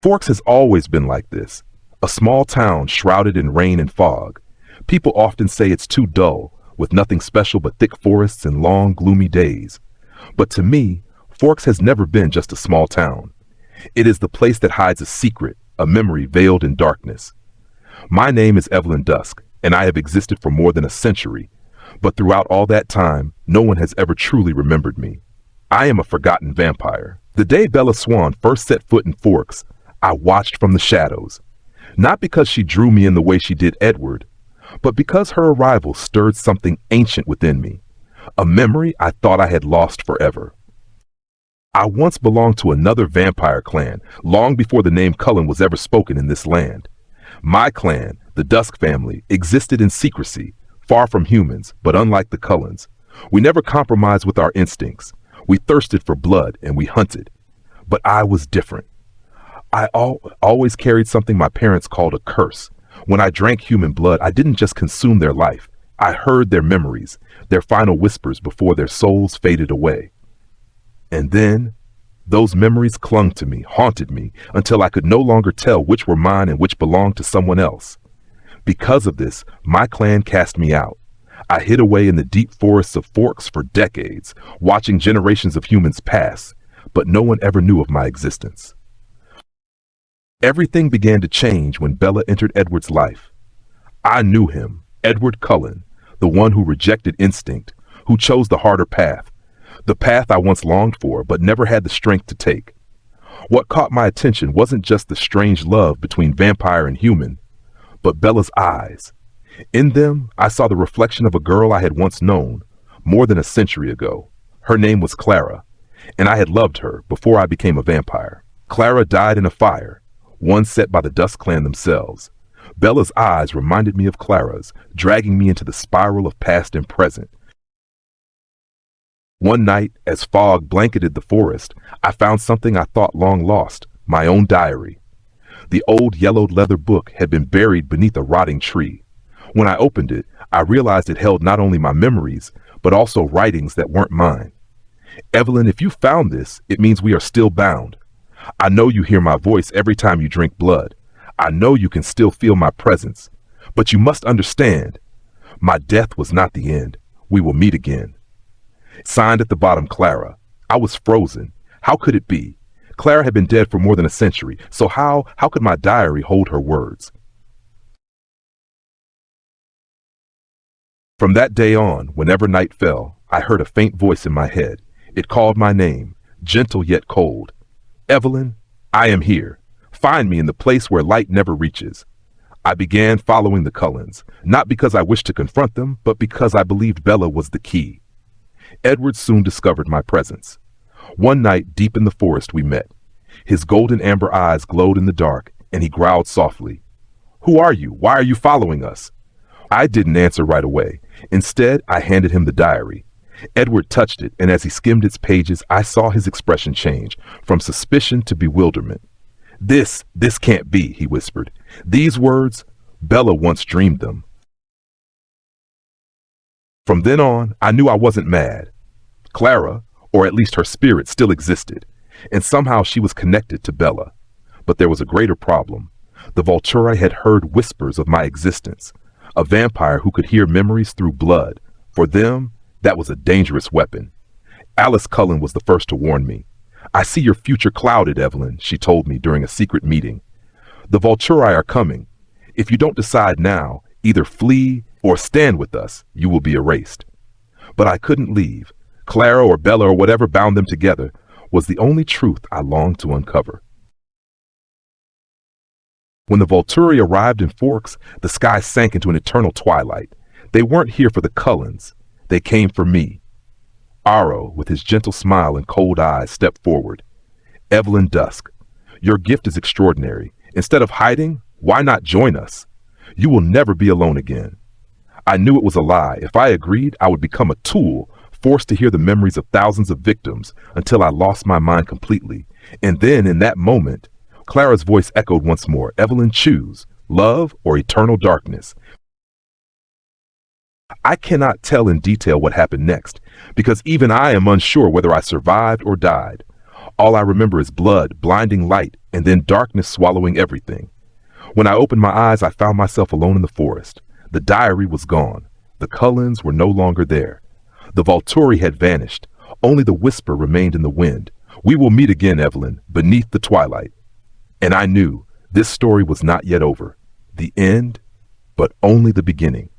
Forks has always been like this, a small town shrouded in rain and fog. People often say it's too dull, with nothing special but thick forests and long, gloomy days. But to me, Forks has never been just a small town. It is the place that hides a secret, a memory veiled in darkness. My name is Evelyn Dusk, and I have existed for more than a century. But throughout all that time, no one has ever truly remembered me. I am a forgotten vampire. The day Bella Swan first set foot in Forks, I watched from the shadows. Not because she drew me in the way she did Edward, but because her arrival stirred something ancient within me, a memory I thought I had lost forever. I once belonged to another vampire clan, long before the name Cullen was ever spoken in this land. My clan, the Dusk family, existed in secrecy, far from humans, but unlike the Cullens. We never compromised with our instincts. We thirsted for blood and we hunted. But I was different. I always carried something my parents called a curse. When I drank human blood, I didn't just consume their life. I heard their memories, their final whispers before their souls faded away. And then, those memories clung to me, haunted me, until I could no longer tell which were mine and which belonged to someone else. Because of this, my clan cast me out. I hid away in the deep forests of Forks for decades, watching generations of humans pass, but no one ever knew of my existence. Everything began to change when Bella entered Edward's life. I knew him, Edward Cullen, the one who rejected instinct, who chose the harder path, the path I once longed for but never had the strength to take. What caught my attention wasn't just the strange love between vampire and human, but Bella's eyes. In them, I saw the reflection of a girl I had once known, more than a century ago. Her name was Clara, and I had loved her before I became a vampire. Clara died in a fire, one set by the Dusk clan themselves. Bella's eyes reminded me of Clara's, dragging me into the spiral of past and present. One night, as fog blanketed the forest, I found something I thought long lost, my own diary. The old yellowed leather book had been buried beneath a rotting tree. When I opened it, I realized it held not only my memories, but also writings that weren't mine. Evelyn, if you found this, it means we are still bound. I know you hear my voice every time you drink blood. I know you can still feel my presence. But you must understand, my death was not the end. We will meet again. Signed at the bottom, Clara. I was frozen. How could it be? Clara had been dead for more than a century, so how could my diary hold her words? From that day on, whenever night fell, I heard a faint voice in my head. It called my name, gentle yet cold. Evelyn, I am here. Find me in the place where light never reaches. I began following the Cullens, not because I wished to confront them, but because I believed Bella was the key. Edward soon discovered my presence. One night, deep in the forest, we met. His golden amber eyes glowed in the dark, and he growled softly. Who are you? Why are you following us? I didn't answer right away. Instead, I handed him the diary. Edward touched it, and as he skimmed its pages, I saw his expression change, from suspicion to bewilderment. This can't be, he whispered. These words, Bella once dreamed them. From then on, I knew I wasn't mad. Clara, or at least her spirit, still existed, and somehow she was connected to Bella. But there was a greater problem. The Volturi had heard whispers of my existence, a vampire who could hear memories through blood. For them, that was a dangerous weapon. Alice Cullen was the first to warn me. I see your future clouded, Evelyn, she told me during a secret meeting. The Volturi are coming. If you don't decide now, either flee or stand with us, you will be erased. But I couldn't leave. Clara or Bella or whatever bound them together was the only truth I longed to uncover. When the Volturi arrived in Forks, the sky sank into an eternal twilight. They weren't here for the Cullens. They came for me. Aro, with his gentle smile and cold eyes, stepped forward. Evelyn Dusk, your gift is extraordinary. Instead of hiding, why not join us? You will never be alone again. I knew it was a lie. If I agreed, I would become a tool, forced to hear the memories of thousands of victims until I lost my mind completely. And then, in that moment, Clara's voice echoed once more. Evelyn, choose love or eternal darkness. I cannot tell in detail what happened next, because even I am unsure whether I survived or died. All I remember is blood, blinding light, and then darkness swallowing everything. When I opened my eyes, I found myself alone in the forest. The diary was gone. The Cullens were no longer there. The Volturi had vanished. Only the whisper remained in the wind. We will meet again, Evelyn, beneath the twilight. And I knew this story was not yet over. The end, but only the beginning.